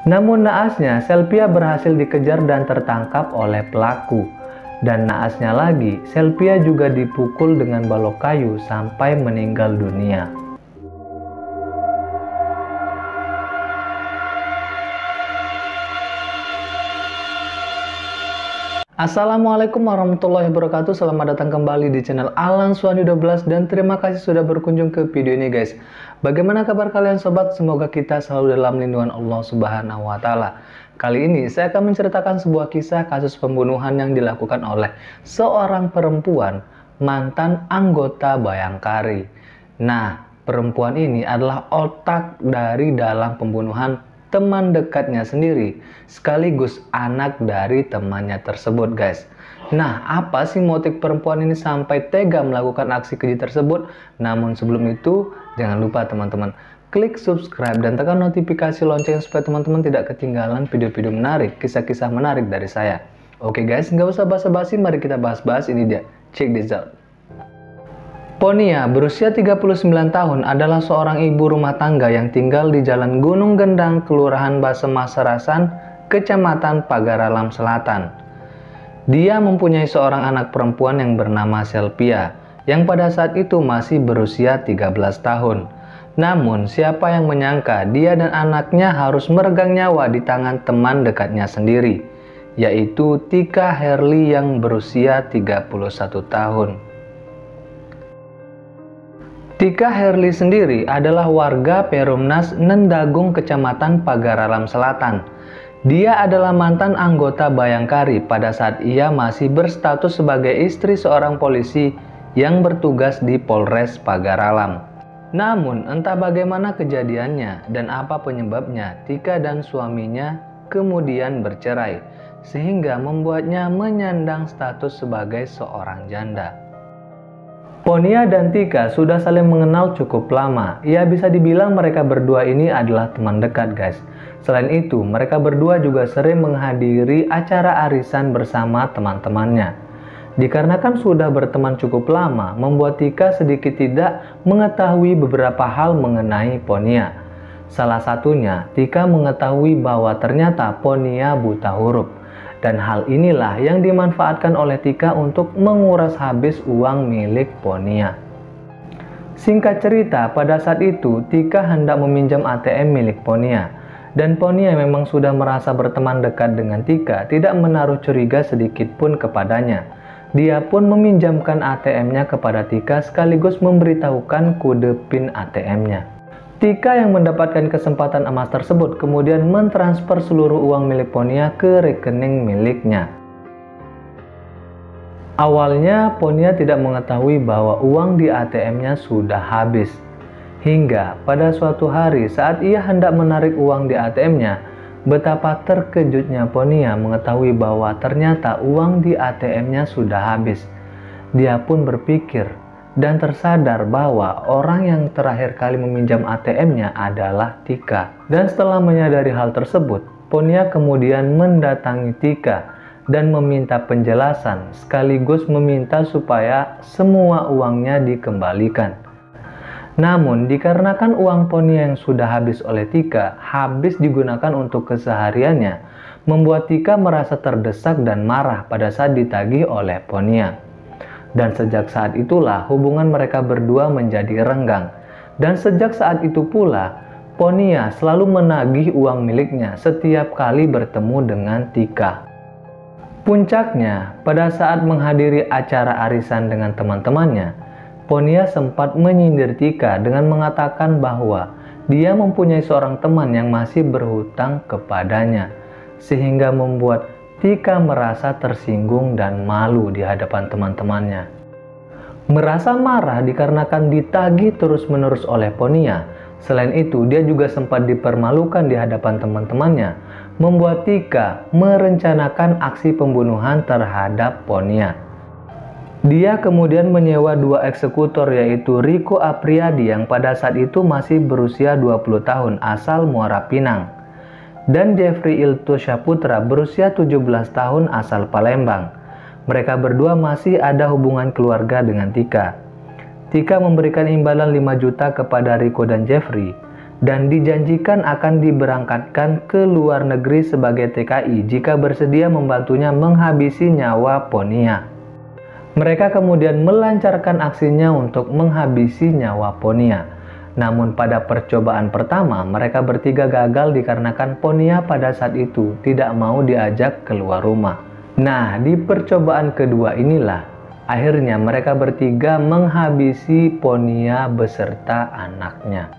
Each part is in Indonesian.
Namun naasnya, Selvia berhasil dikejar dan tertangkap oleh pelaku. Dan naasnya lagi, Selvia juga dipukul dengan balok kayu sampai meninggal dunia. Assalamualaikum warahmatullahi wabarakatuh. Selamat datang kembali di channel Alan Suhandi 12 dan terima kasih sudah berkunjung ke video ini guys. Bagaimana kabar kalian sobat? Semoga kita selalu dalam lindungan Allah Subhanahu wa taala. Kali ini saya akan menceritakan sebuah kisah kasus pembunuhan yang dilakukan oleh seorang perempuan mantan anggota Bayangkari. Nah, perempuan ini adalah otak dari dalam pembunuhan teman dekatnya sendiri, sekaligus anak dari temannya tersebut guys. Nah, apa sih motif perempuan ini sampai tega melakukan aksi keji tersebut? Namun sebelum itu, jangan lupa teman-teman, klik subscribe dan tekan notifikasi lonceng supaya teman-teman tidak ketinggalan video-video menarik, kisah-kisah menarik dari saya. Oke guys, nggak usah basa-basi, mari kita bahas-bahas. Ini dia, check this out. Ponia berusia 39 tahun adalah seorang ibu rumah tangga yang tinggal di Jalan Gunung Gendang, Kelurahan Basemasarasan, Kecamatan Pagar Alam Selatan. Dia mempunyai seorang anak perempuan yang bernama Selvia, yang pada saat itu masih berusia 13 tahun. Namun, siapa yang menyangka dia dan anaknya harus meregang nyawa di tangan teman dekatnya sendiri, yaitu Tika Herli yang berusia 31 tahun. Tika Herli sendiri adalah warga Perumnas Nendagung, Kecamatan Pagar Alam Selatan. Dia adalah mantan anggota Bayangkari pada saat ia masih berstatus sebagai istri seorang polisi yang bertugas di Polres Pagar Alam. Namun entah bagaimana kejadiannya dan apa penyebabnya, Tika dan suaminya kemudian bercerai, sehingga membuatnya menyandang status sebagai seorang janda. Ponia dan Tika sudah saling mengenal cukup lama. Ya, bisa dibilang mereka berdua ini adalah teman dekat guys. Selain itu, mereka berdua juga sering menghadiri acara arisan bersama teman-temannya. Dikarenakan sudah berteman cukup lama, membuat Tika sedikit tidak mengetahui beberapa hal mengenai Ponia. Salah satunya, Tika mengetahui bahwa ternyata Ponia buta huruf. Dan hal inilah yang dimanfaatkan oleh Tika untuk menguras habis uang milik Ponia. Singkat cerita, pada saat itu Tika hendak meminjam ATM milik Ponia. Dan Ponia memang sudah merasa berteman dekat dengan Tika, tidak menaruh curiga sedikit pun kepadanya. Dia pun meminjamkan ATM-nya kepada Tika sekaligus memberitahukan kode PIN ATM-nya. Tika yang mendapatkan kesempatan emas tersebut kemudian mentransfer seluruh uang milik Ponia ke rekening miliknya. Awalnya Ponia tidak mengetahui bahwa uang di ATM-nya sudah habis. Hingga pada suatu hari saat ia hendak menarik uang di ATM-nya, betapa terkejutnya Ponia mengetahui bahwa ternyata uang di ATM-nya sudah habis. Dia pun berpikir dan tersadar bahwa orang yang terakhir kali meminjam ATM-nya adalah Tika. Dan setelah menyadari hal tersebut, Ponia kemudian mendatangi Tika dan meminta penjelasan sekaligus meminta supaya semua uangnya dikembalikan. Namun dikarenakan uang Ponia yang sudah habis oleh Tika habis digunakan untuk kesehariannya, membuat Tika merasa terdesak dan marah pada saat ditagih oleh Ponia. Dan sejak saat itulah hubungan mereka berdua menjadi renggang. Dan sejak saat itu pula, Ponia selalu menagih uang miliknya setiap kali bertemu dengan Tika. Puncaknya, pada saat menghadiri acara arisan dengan teman-temannya, Ponia sempat menyindir Tika dengan mengatakan bahwa dia mempunyai seorang teman yang masih berhutang kepadanya, sehingga membuat Tika merasa tersinggung dan malu di hadapan teman-temannya. Merasa marah dikarenakan ditagih terus-menerus oleh Ponia. Selain itu, dia juga sempat dipermalukan di hadapan teman-temannya, membuat Tika merencanakan aksi pembunuhan terhadap Ponia. Dia kemudian menyewa dua eksekutor, yaitu Riko Apriyadi yang pada saat itu masih berusia 20 tahun asal Muara Pinang, dan Jeffrey Iltusyaputra berusia 17 tahun asal Palembang. Mereka berdua masih ada hubungan keluarga dengan Tika. Tika memberikan imbalan 5 juta kepada Riko dan Jeffrey, dan dijanjikan akan diberangkatkan ke luar negeri sebagai TKI jika bersedia membantunya menghabisi nyawa Ponia. Mereka kemudian melancarkan aksinya untuk menghabisi nyawa Ponia. Namun pada percobaan pertama, mereka bertiga gagal dikarenakan Ponia pada saat itu tidak mau diajak keluar rumah. Nah, di percobaan kedua inilah akhirnya mereka bertiga menghabisi Ponia beserta anaknya.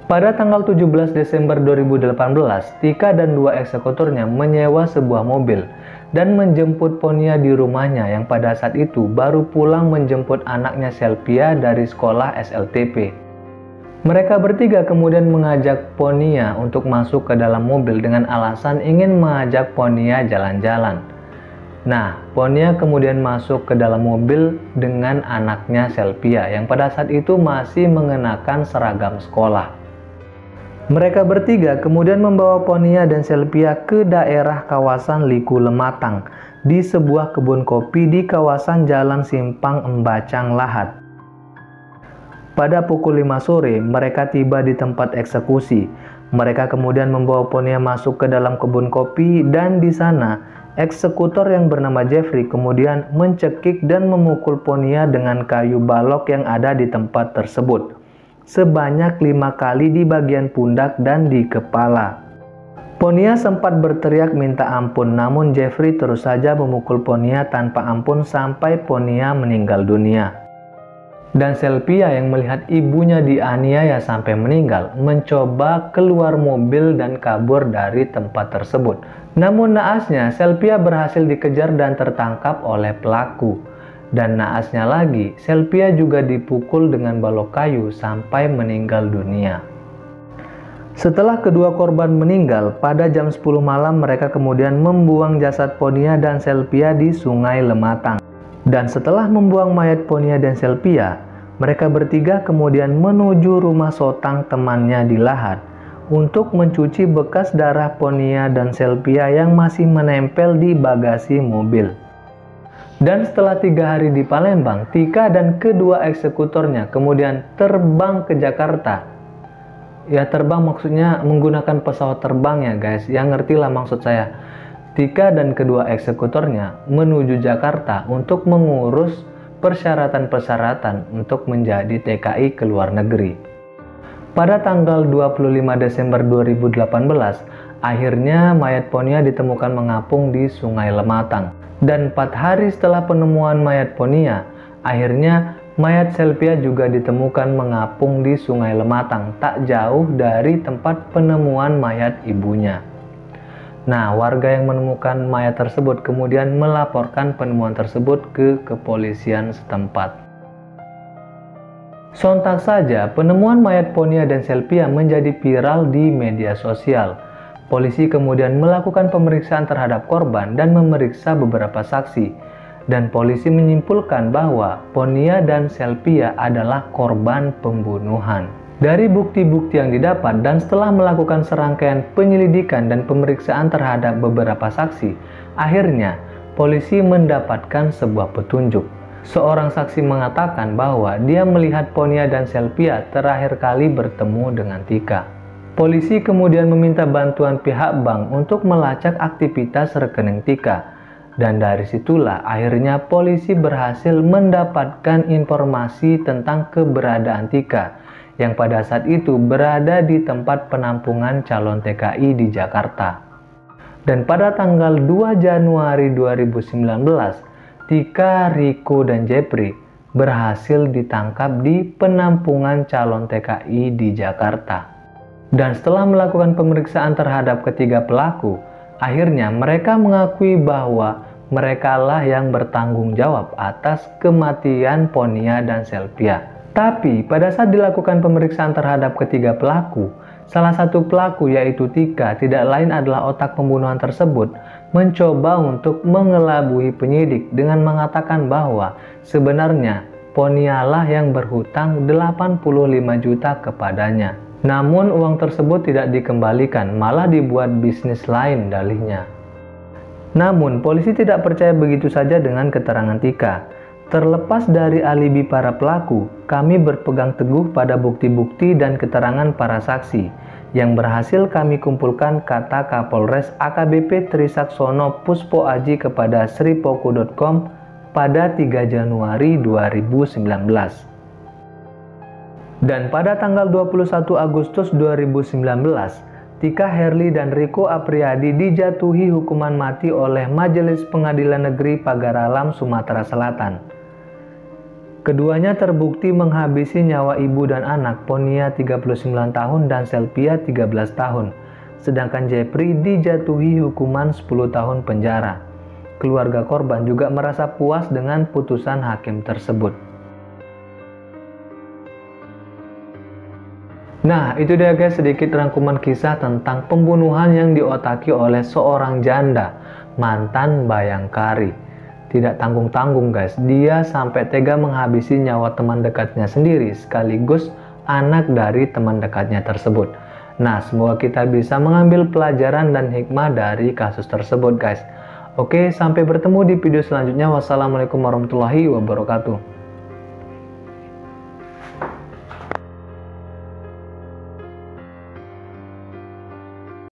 Pada tanggal 17 Desember 2018, Tika dan dua eksekutornya menyewa sebuah mobil dan menjemput Ponia di rumahnya yang pada saat itu baru pulang menjemput anaknya Selvia dari sekolah SLTP. Mereka bertiga kemudian mengajak Ponia untuk masuk ke dalam mobil dengan alasan ingin mengajak Ponia jalan-jalan. Nah, Ponia kemudian masuk ke dalam mobil dengan anaknya Selvia yang pada saat itu masih mengenakan seragam sekolah. Mereka bertiga kemudian membawa Ponia dan Selvia ke daerah kawasan Liku Lematang di sebuah kebun kopi di kawasan Jalan Simpang Embacang Lahat. Pada pukul 5 sore, mereka tiba di tempat eksekusi. Mereka kemudian membawa Ponia masuk ke dalam kebun kopi dan di sana eksekutor yang bernama Jeffrey kemudian mencekik dan memukul Ponia dengan kayu balok yang ada di tempat tersebut sebanyak 5 kali di bagian pundak dan di kepala. Ponia sempat berteriak minta ampun, namun Jeffrey terus saja memukul Ponia tanpa ampun sampai Ponia meninggal dunia. Dan Selvia yang melihat ibunya dianiaya sampai meninggal mencoba keluar mobil dan kabur dari tempat tersebut. Namun naasnya Selvia berhasil dikejar dan tertangkap oleh pelaku. Dan naasnya lagi, Selvia juga dipukul dengan balok kayu sampai meninggal dunia. Setelah kedua korban meninggal, pada jam 10 malam mereka kemudian membuang jasad Ponia dan Selvia di Sungai Lematang. Dan setelah membuang mayat Ponia dan Selvia, mereka bertiga kemudian menuju rumah Sotang temannya di Lahat untuk mencuci bekas darah Ponia dan Selvia yang masih menempel di bagasi mobil. Dan setelah 3 hari di Palembang, Tika dan kedua eksekutornya kemudian terbang ke Jakarta. Ya, terbang maksudnya menggunakan pesawat terbang ya guys, yang ngerti lah maksud saya. Tika dan kedua eksekutornya menuju Jakarta untuk mengurus persyaratan-persyaratan untuk menjadi TKI ke luar negeri. Pada tanggal 25 Desember 2018, akhirnya mayat Ponia ditemukan mengapung di Sungai Lematang. Dan 4 hari setelah penemuan mayat Ponia, akhirnya mayat Selvia juga ditemukan mengapung di Sungai Lematang, tak jauh dari tempat penemuan mayat ibunya. Nah, warga yang menemukan mayat tersebut kemudian melaporkan penemuan tersebut ke kepolisian setempat. Sontak saja, penemuan mayat Ponia dan Selvia menjadi viral di media sosial. Polisi kemudian melakukan pemeriksaan terhadap korban dan memeriksa beberapa saksi. Dan polisi menyimpulkan bahwa Ponia dan Selvia adalah korban pembunuhan. Dari bukti-bukti yang didapat dan setelah melakukan serangkaian penyelidikan dan pemeriksaan terhadap beberapa saksi, akhirnya polisi mendapatkan sebuah petunjuk. Seorang saksi mengatakan bahwa dia melihat Ponia dan Selvia terakhir kali bertemu dengan Tika. Polisi kemudian meminta bantuan pihak bank untuk melacak aktivitas rekening Tika. Dan dari situlah akhirnya polisi berhasil mendapatkan informasi tentang keberadaan Tika yang pada saat itu berada di tempat penampungan calon TKI di Jakarta. Dan pada tanggal 2 Januari 2019, Tika, Riko, dan Jeffrey berhasil ditangkap di penampungan calon TKI di Jakarta. Dan setelah melakukan pemeriksaan terhadap ketiga pelaku, akhirnya mereka mengakui bahwa merekalah yang bertanggung jawab atas kematian Ponia dan Selvia. Tapi pada saat dilakukan pemeriksaan terhadap ketiga pelaku, salah satu pelaku yaitu Tika, tidak lain adalah otak pembunuhan tersebut, mencoba untuk mengelabui penyidik dengan mengatakan bahwa sebenarnya Ponia lah yang berhutang 85 juta kepadanya. Namun uang tersebut tidak dikembalikan, malah dibuat bisnis lain dalihnya. Namun polisi tidak percaya begitu saja dengan keterangan Tika. Terlepas dari alibi para pelaku, kami berpegang teguh pada bukti-bukti dan keterangan para saksi yang berhasil kami kumpulkan, kata Kapolres AKBP Trisaksono Puspo Aji kepada sripoku.com pada 3 Januari 2019. Dan pada tanggal 21 Agustus 2019, Tika Herli dan Riko Apriyadi dijatuhi hukuman mati oleh Majelis Pengadilan Negeri Pagaralam, Sumatera Selatan. Keduanya terbukti menghabisi nyawa ibu dan anak, Ponia 39 tahun dan Selvia 13 tahun, sedangkan Jepri dijatuhi hukuman 10 tahun penjara. Keluarga korban juga merasa puas dengan putusan hakim tersebut. Nah, itu dia guys sedikit rangkuman kisah tentang pembunuhan yang diotaki oleh seorang janda, mantan bayangkari. Tidak tanggung-tanggung guys, dia sampai tega menghabisi nyawa teman dekatnya sendiri sekaligus anak dari teman dekatnya tersebut. Nah, semoga kita bisa mengambil pelajaran dan hikmah dari kasus tersebut guys. Oke, sampai bertemu di video selanjutnya. Wassalamualaikum warahmatullahi wabarakatuh.